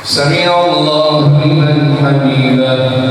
سمع الله لمن حمده.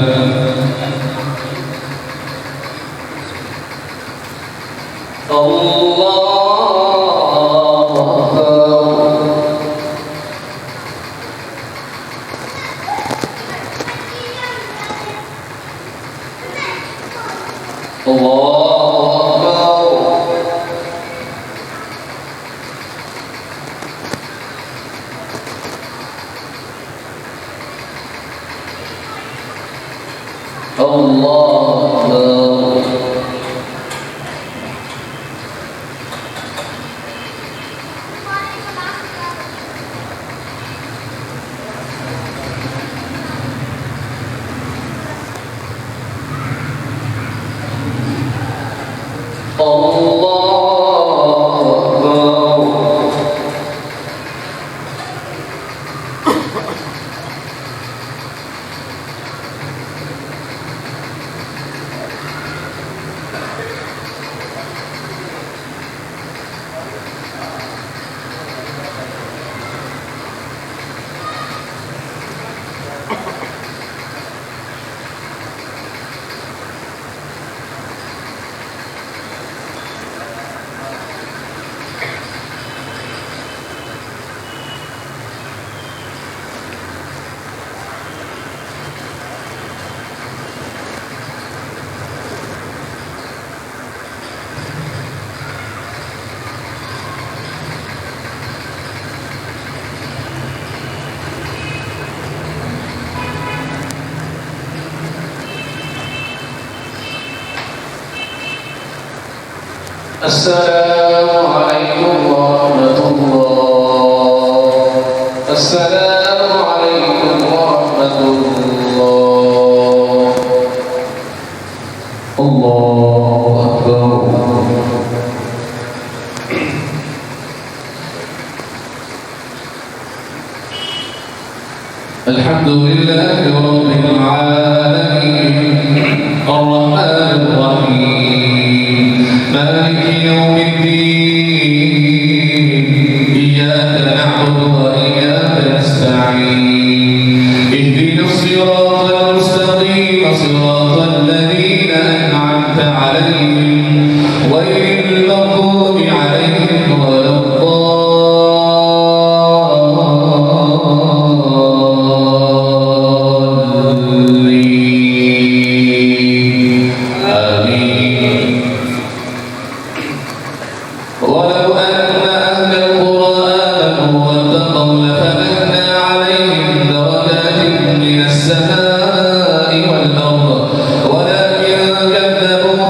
السلام عليكم ورحمة الله. السلام عليكم ورحمة الله. الله أكبر. الحمد لله رب العالمين الرحمن الرحيم مالك يوم الدين إياك نعبد وإياك نستعين اهدنا الصراط المستقيم صراط الذين أنعمت عليهم غير المغضوب عليهم ولا السماء والأرض ولكن كذبوا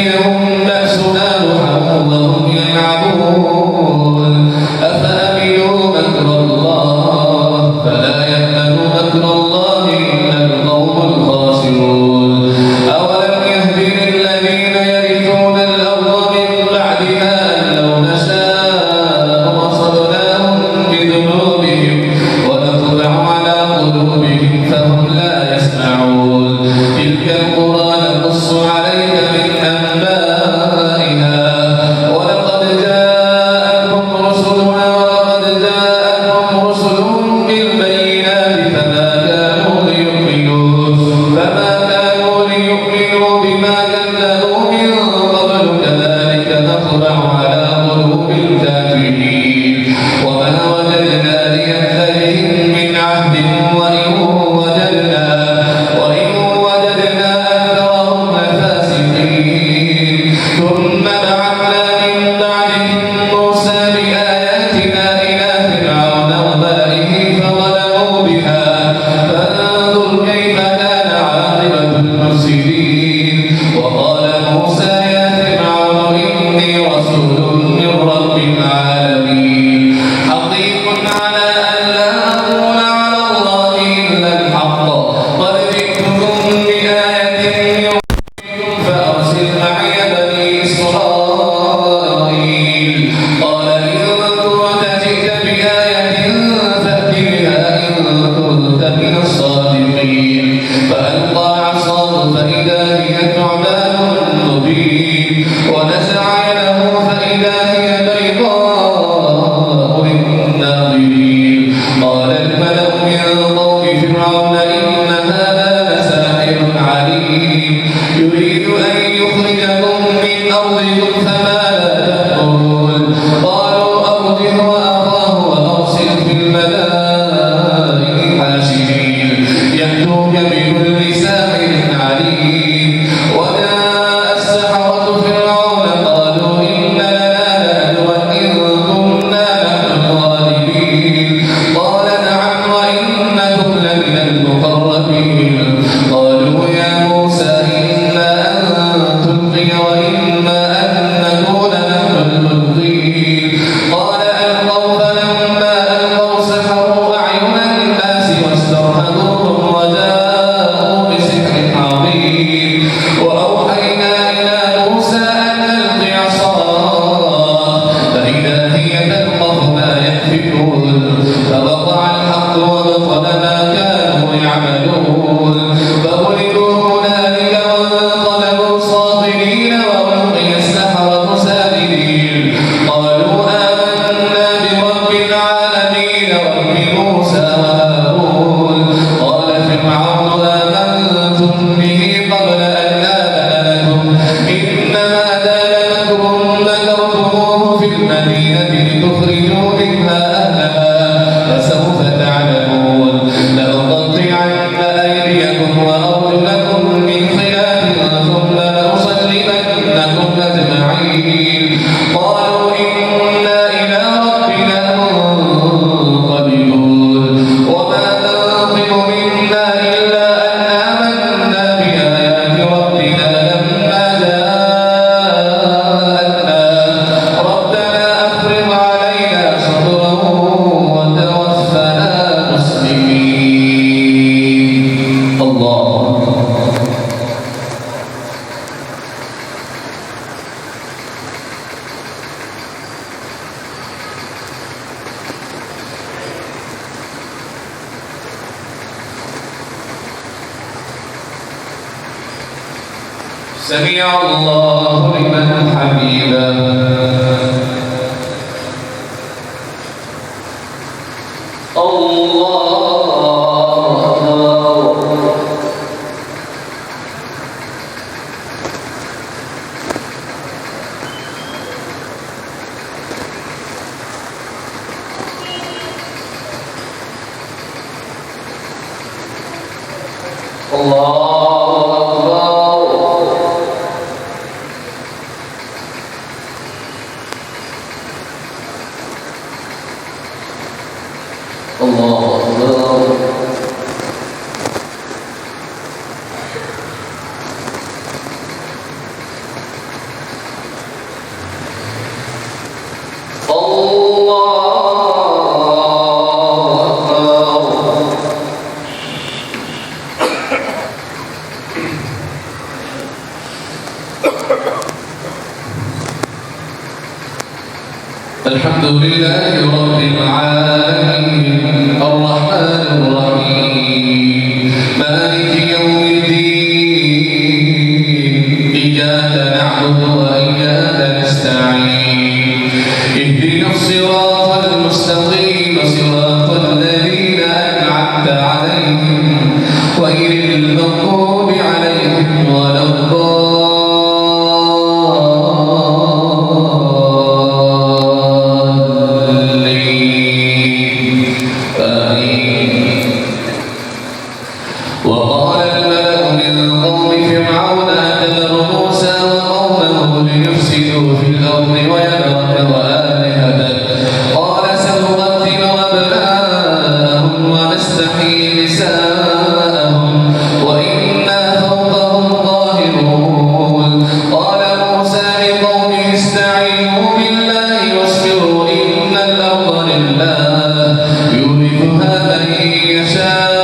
يأتيهم بأسنا ضحى وهم يلعبون أفأمنوا مكر الله فلا يأمن مكر الله إلا القوم الخاسرون أولم يهد للذين يرثون الأرض من بعدها أن لو نشاء أصبناهم بذنوبهم ونطبع على قلوبهم فهم لا يسمعون تلك القرى نقص عليك من أنبائها ولقد جاءتهم رسلنا بالبينات فما كانوا ليؤمنوا بما كذبوا من قبل كذلك نطبع على قلوب الكافرين وما وجدنا لأكثرهم من عهد وإن وجدنا أكثرهم لفاسقين ثم بعثنا من بعدهم موسى بآياتنا إلى فرعون وملئه فظلموا بها فانظر كيف كان عاقبة المفسدين وقال موسى يا فرعون إني رسول من رب العالمين حقيق على أن لا أقول على الله إلا الحق قد جئتكم بآية من ربكم فأرسل معي بني إسرائيل قال إن كنت جئت بآية فأت بها إن كنت من الصادقين فألقى عصاه فإذا هي ثعبان مبين ونزع يده فإذا هي بيضاء للناظرين قال الملأ من قوم فرعون إن هذا لساحر عليم يريد أن يخرجكم من أرضكم فماذا تأمرون قالوا أرجه وأخاه وأرسل في المدائن حاشرين يأتوك بكل ساحر عليم وجاء السحرة فرعون قالوا إن لنا لأجرا إن كنا نحن الغالبين قال نعم وإنكم لمن المقربين قالوا يا موسى إما أن تلقي وإما أن نكون نحن الملقين قال ألقوا فلما ألقوا سحروا أعين الناس واسترهبوهم وجاءوا بسحر عظيم وأوحينا إلى موسى أن ألق عصاه فإذا هي تلقف ما يأفكون فوقع الحق وبطل ما كانوا يعملون فغلبوا هنالك وانقلبوا صاغرين وألقي السحرة ساجدين قالوا آمنا برب العالمين رب موسى وهارون قال فرعون آمنتم به قبل أن آذن لكم إن هذا لمكر مكرتموه في المدينة لتخرجوا منها أهلها فسوف تعلمون لأقطعن أيديكم وأرجلكم من خلاف ثم لأصلبنكم أجمعين قالوا إنا إلى ربنا منقلبون وما تنقم منا إلا أن آمنا بآيات ربنا لما جاءتنا ربنا أفرغ علينا صبرا وتوفنا مسلمين الله سمع الله لمن حمده الله. الحمد لله رب العالمين الرحمن الرحيم مالك يوم الدين إياك نعبد وإياك نستعين اهدنا الصراط المستقيم صراط الذين أنعمت عليهم غير المغضوب عليهم ولا وقال الملأ من قوم فرعون أتذر موسى وقومه ليفسدوا في الأرض ويذرك وآلهتك قال سنقتل أبناءهم ونستحيي نساءهم وإنا فوقهم قاهرون قال موسى لقومه استعينوا بالله واصبروا إن الأرض لله يورثها من يشاء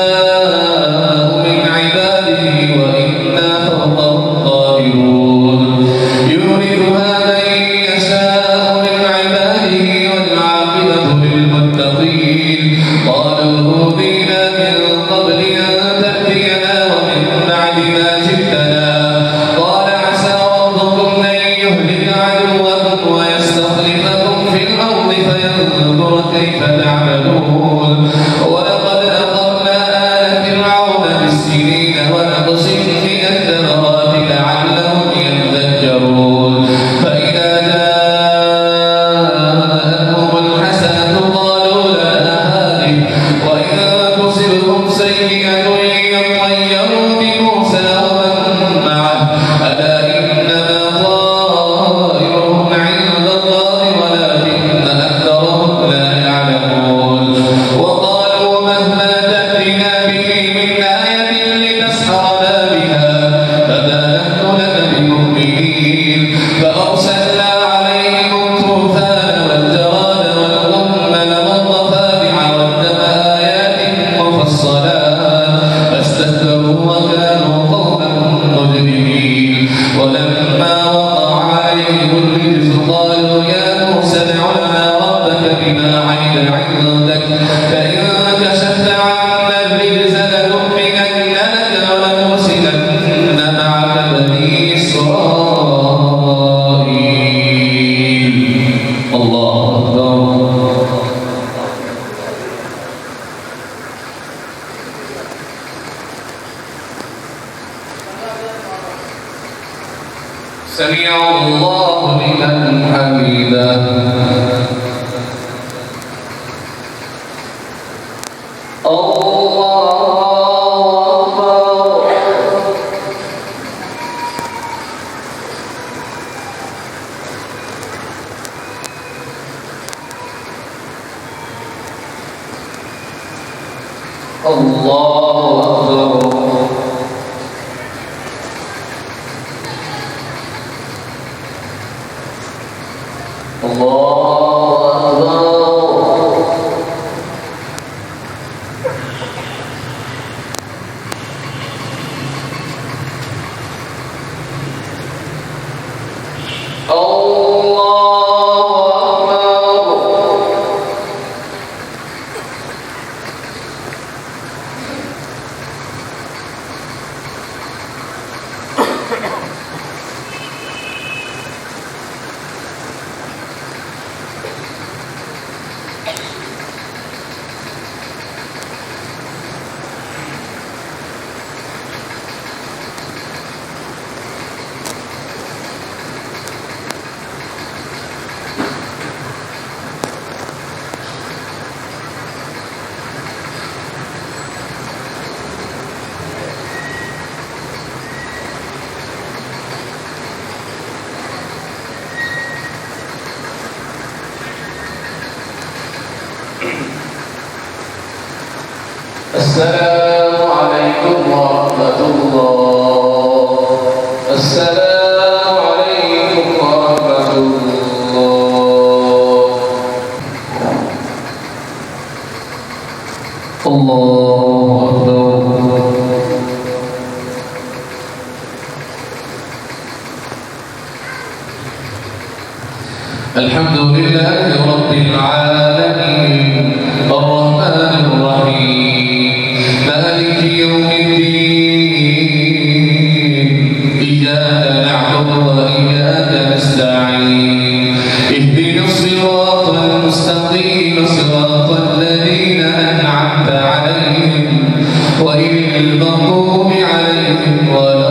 كيف تعملون ولقد أخذنا آل فرعون بالسنين ونقص من الثمرات لعلهم يذكرون فإذا جاءتهم الحسنة قالوا لنا هذه وإن تصبهم سيئة يطيروا بموسى ومن معه ألا إنما طائرهم عند الله ولكن أكثرهم لا يعلمون وقالوا مهما تأتنا به من آية لتسحرنا بها فما نحن لك بمؤمنين فأرسلنا عليهم الطوفان والجراد والقمل والضفادع والدم آيات مفصلات فاستكبروا وكانوا قوما مجرمين ولما وقع عليهم الرجز قالوا يا موسى ادع لنا ربك بما عهد عندك فإن كشفت عنا الرجز لنؤمنن لك ولنرسلن معك بني إسرائيل الله أكبر سمع الله لمن حمده الله أكبر السلام عليكم ورحمة الله السلام عليكم ورحمة الله الله أكبر الحمد لله رب العالمين الرحمن الرحيم مالك يوم الدين إياك نعبد وإياك نستعين اهدنا الصراط المستقيم صراط الذين أنعمت عليهم غير المغضوب عليهم ولا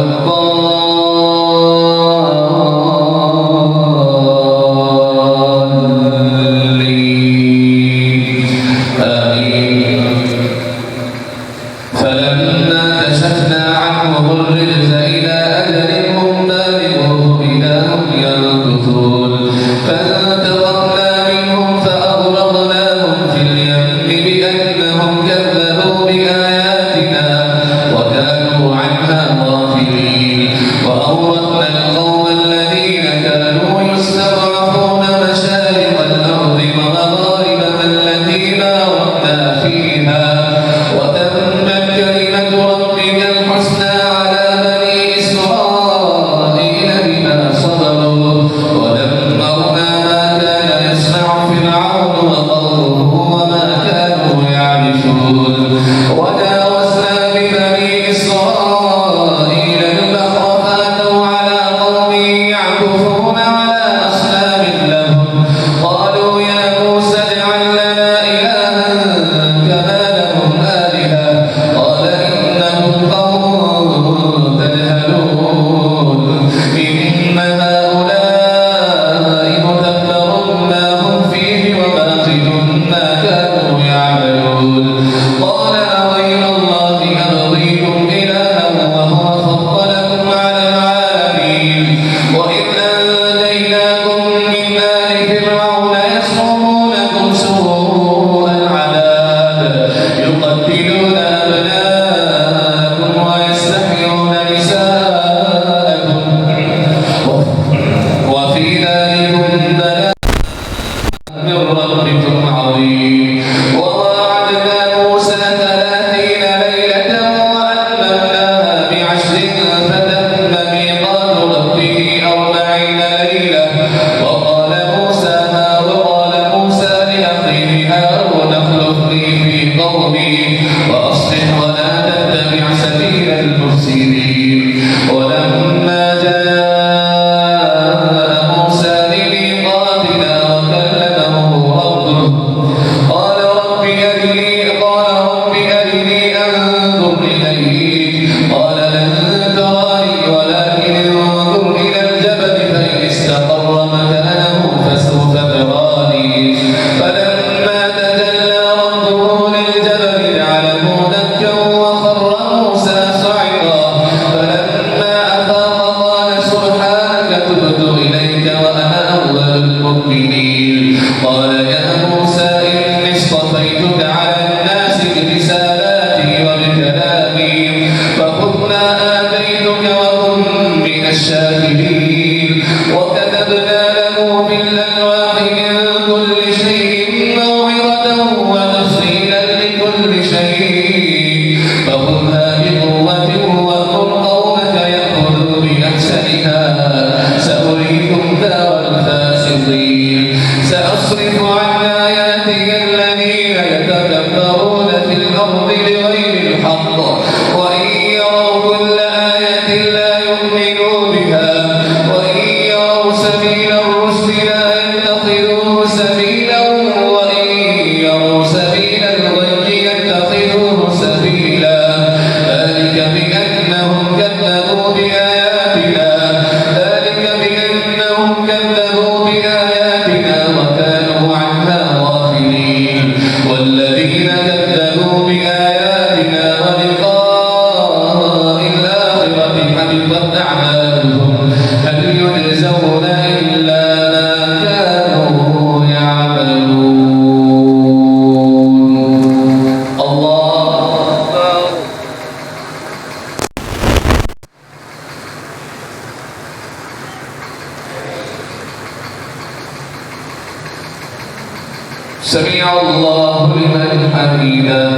سمع الله لمن حمده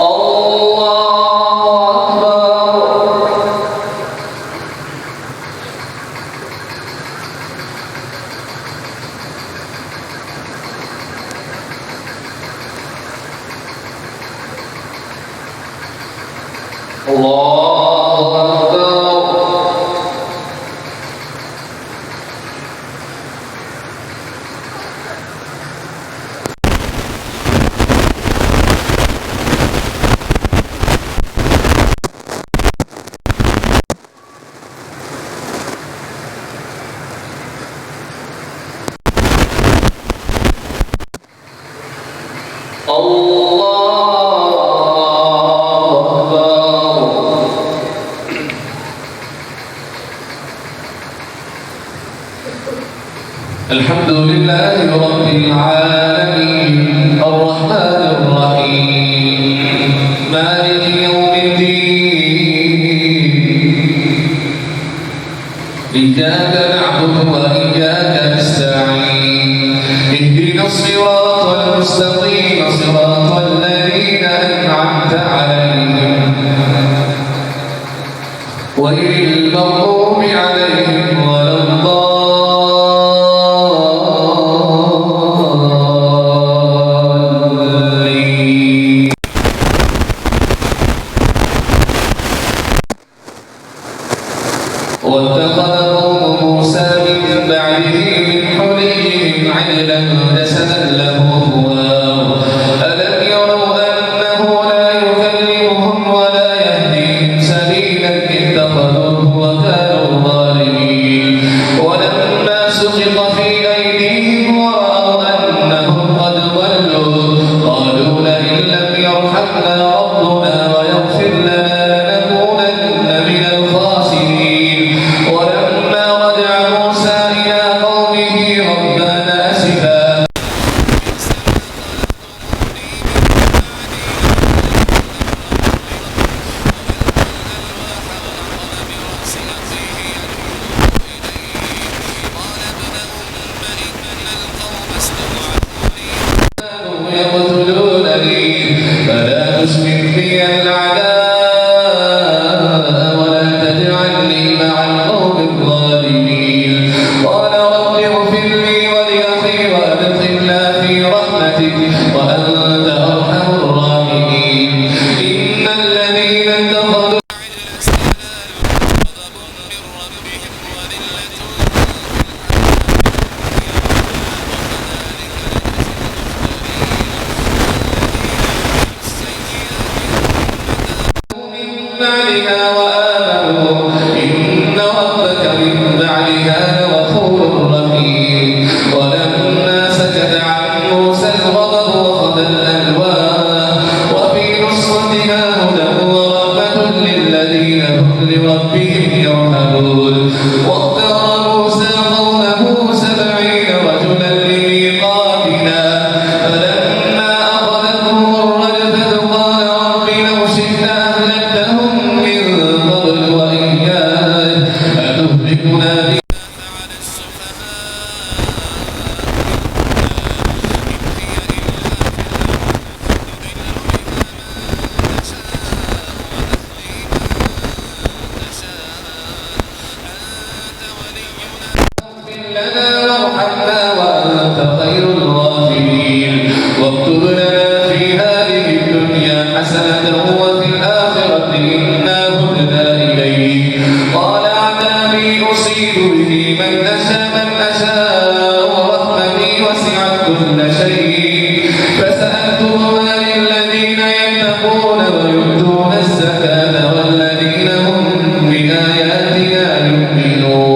الله أكبر الحمد لله رب العالمين الرحمن الرحيم مالك يوم الدين إياك نعبد وإياك نستعين اهدنا الصراط المستقيم صراط الذين أنعمت عليهم غير المغضوب عليهم ولا الضالين. واتخذ قوم موسى من بعده من حليهم عجلا جسدا له خوار ألم يروا أنه لا يكلمهم ولا يهديهم سبيلا اتخذوه وكانوا ظالمين ولما سقط في أيديهم ورأوا أنهم قد ضلوا قالوا لئن لم يرحمنا ربنا ويغفر لنا لنكونن من الخاسرين ولما رجع موسى إلى قومه غضبان أسفا يقتلونني فلا تشمت بي الأعداء ولا تجعلني مع القوم الظالمين قال رب اغفر لي ولأخي وأدخلنا في رحمتك وأنت أرحم الراحمين إن الذين اتخذوا بعدها وآمنوا إن ربك من بعدها لغفور رحيم ولما سكت عن موسى الغضب وأخذ الألواح وفي نصرتها هدى ورحمة للذين هم لربهم يرهبون واختار موسى قومه 70 رجلا لميقاتنا فلما أخذتهم الرجفة قال رب لو شئت أهلكتهم من قبل وإياي أتهلكنا بما فعل اغفر لنا وارحمنا وأنت خير الغافرين واكتب لنا في هذه الدنيا حسنة وفي الآخرة إنا هدنا إليك قال عذابي أصيب به من أشاء ورحمتي وسعت كل شيء فسألتهما للذين يتقون ويؤتون الزكاة والذين هم بآياتنا يؤمنون.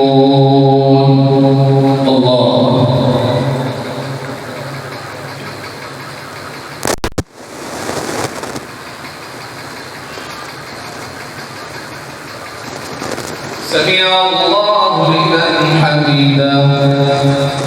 الله سمع الله لمن حمده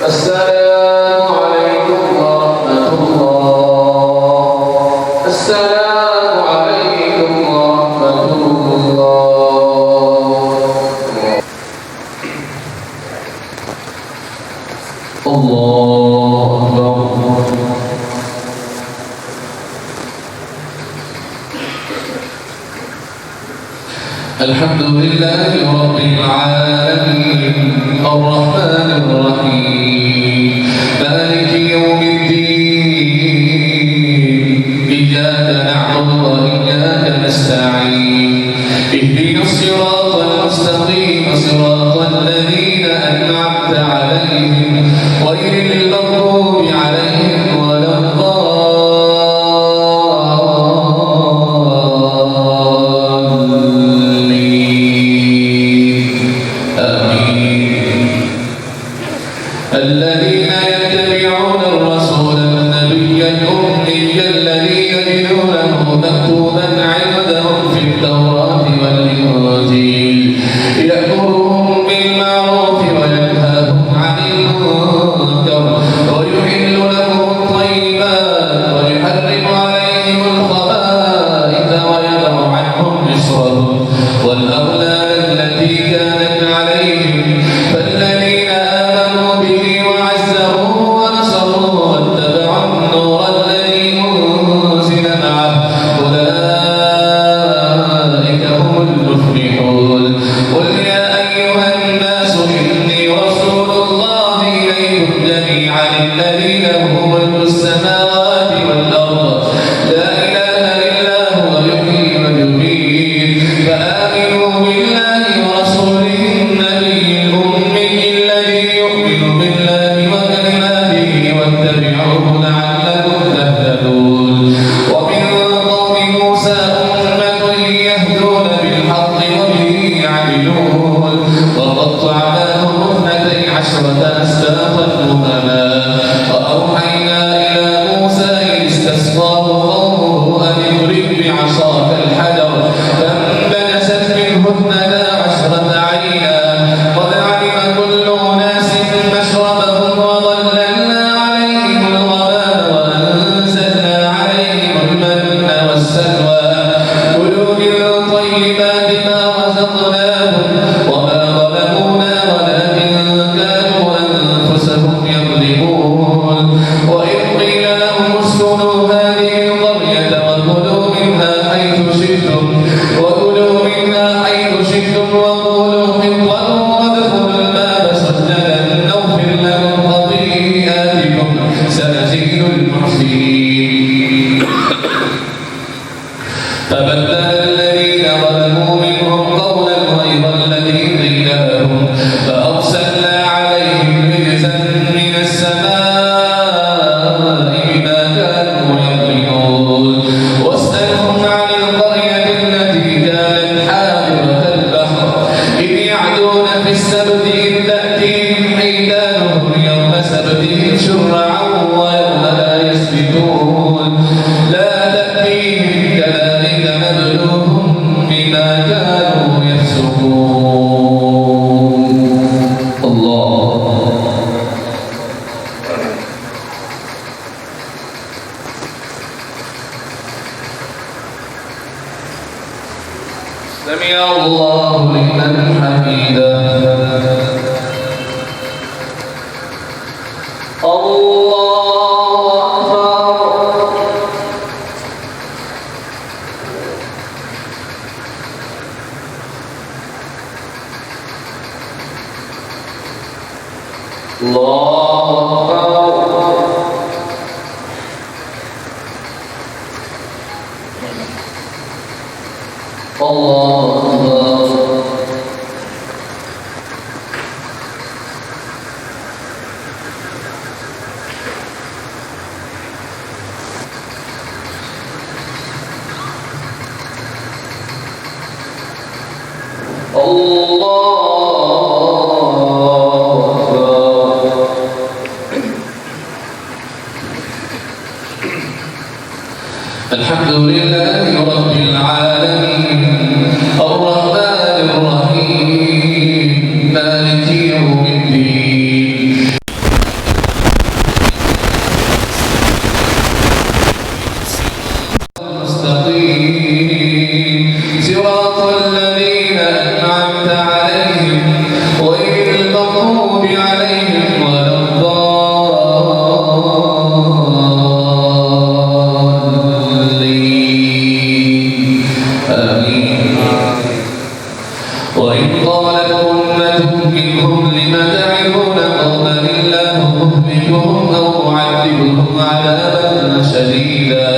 السلام عليكم ورحمة الله. السلام عليكم ورحمة الله. الله أكبر. الحمد لله رب العالمين الرحمن الرحيم مالك يوم الدين إياك نعبد وإياك نستعين اهدنا الصراط المستقيم صراط الذين أنعمت عليهم غير المغضوب عليهم ولا الذين يتبعون الرسول النبي الأمي الذي يجدونه مكتوبا عندهم في التوراة والإنجيل يأمرهم بالمعروف وينهاهم عن المنكر ويحل لهم الطيبات ويحرم عليهم الخبائث ويضع عنهم إصرهم والأغلال التي كانت عليهم فالذين آمنوا به وعزروه ونصروه واتبعوا النور الذي أنزل معه أولئك هم المفلحون. قل يا أيها الناس إني رسول الله إليكم جميعا الذي له ملك السماوات والأرض لا إله إلا هو يحيي ويميت فآمنوا بالله ورسوله النبي الأمي الذي يؤمن بالله وكلماته واتبعوه لعلكم تهتدون. ومن قوم موسى أمة يهدون بالحق وبه يعدلون وقطعناهم 12 أسباطا أمما وأوحينا إلى موسى إذ استسقاه قومه أن اضرب بعصاك الحجر فانبجست منه 12 عينا قد علم كل أناس مشربهم وظللنا عليهم الغمام وأنزلنا عليهم المن والسلوى كلوا من طيبات ما رزقناهم وما ظلمونا ولكن كانوا أنفسهم يظلمون. وإذ قيل لهم اسكنوا هذه القرية وكلوا منها حيث شئتم وقولوا حطة وادخلوا الباب سجدا نغفر لكم خطيئاتكم سنزيد المحسنين. فبدل الذين ظلموا منهم قولا غير الذي قيل لهم فأرسلنا عليهم رجزا من السماء بما كانوا يظلمون. واسألهم عن القرية التي كانت حاضرة البحر إذ يعدون في السبت إذ تأتيهم حيتانهم يوم سبتهم شرعا ويوم لا يسبتون لا تأتيهم كذلك نبلوهم بما كانوا يفسقون. الله سمع الله لمن حمده. الله أكبر. الله أكبر. الله أكبر. الحمد لله رب العالمين الرحمن الرحيم مالك يوم الدين عليهم ولا الضالين آمين. وإذ قالت أمة منهم لم تعظون قوما الله مهلكهم أو معذبهم عذابا شديدا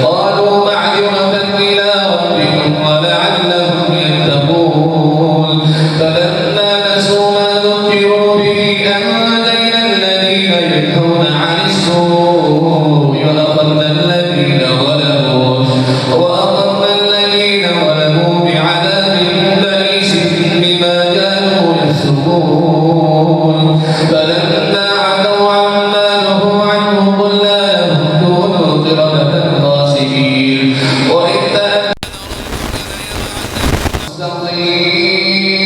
قالوا معذرة إلى ربكم ولعلهم يتقون فلما نسوا ما ذكروا به أنجينا الذين ينهون عن السوء وأخذنا الذين ظلموا بعذاب بئيس بما كانوا يفسقون فلما عتوا عما نهوا عنه قلنا لهم كونوا قردة خاسئين وإذ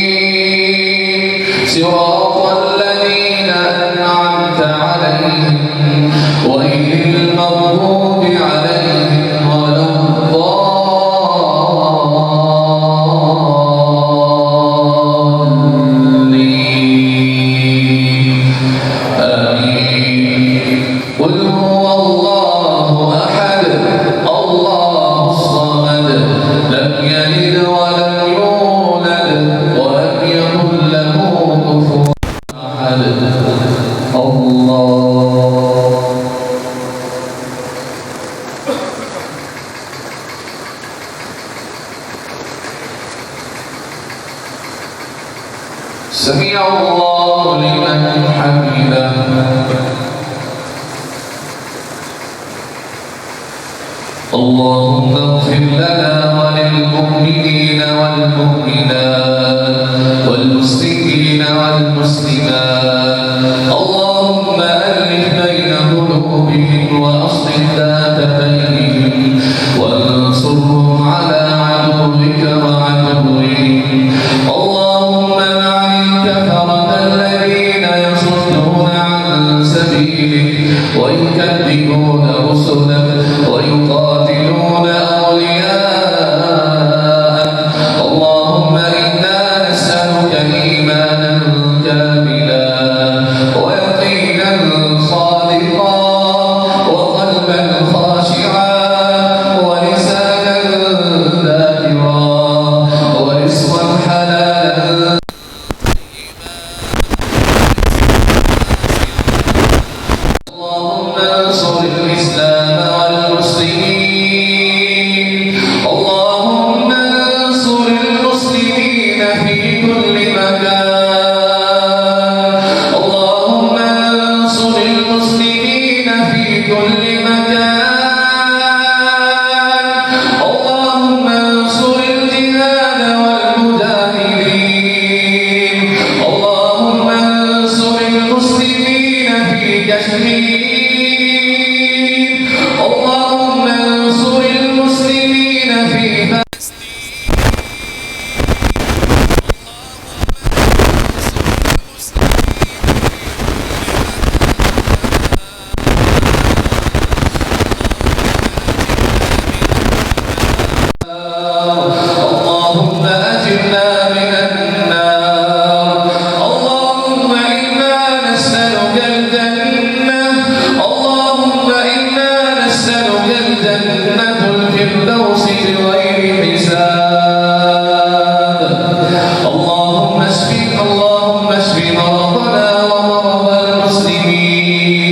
مستقيم صراط الذين أنعمت عليهم غير المغضوب عليهم ولا الضالين آمين. قل هو الله أحد الله الصمد لم يلد ولم يولد ولم يكن له كفوا أحد الله. سمع الله لمن حمده اللهم اغفر لنا وللمؤمنين والمؤمنات والمسلمين والمسلمات اللهم ألف بين قلوبهم وأصلح ذات بينهم وانصرهم على عدوك وعدوهم اللهم لعن الكفرة الذين يصدون عن سبيلك ويكذبون رسلك ويقاتلون أولياءك اللهم إنا نسألك إيمانا كاملا ويقينا صادقا وقلبا خاشعا ولسانا ذاكرا ورزقا حلالا اللهم انصر الإسلام والمسلمين اللهم انصر المسلمين في كل مكان اللهم انصر المسلمين في كل مكان اللهم انصر الجهاد والمجاهدين اللهم انصر المسلمين في كشمير اللهم انصر المسلمين في اللهم أجرنا من النار اللهم إنا نسألك الجنة اللهم إنا نسألك الجنة الفردوس بغير حساب اللهم اشف مرضنا ومرضى المسلمين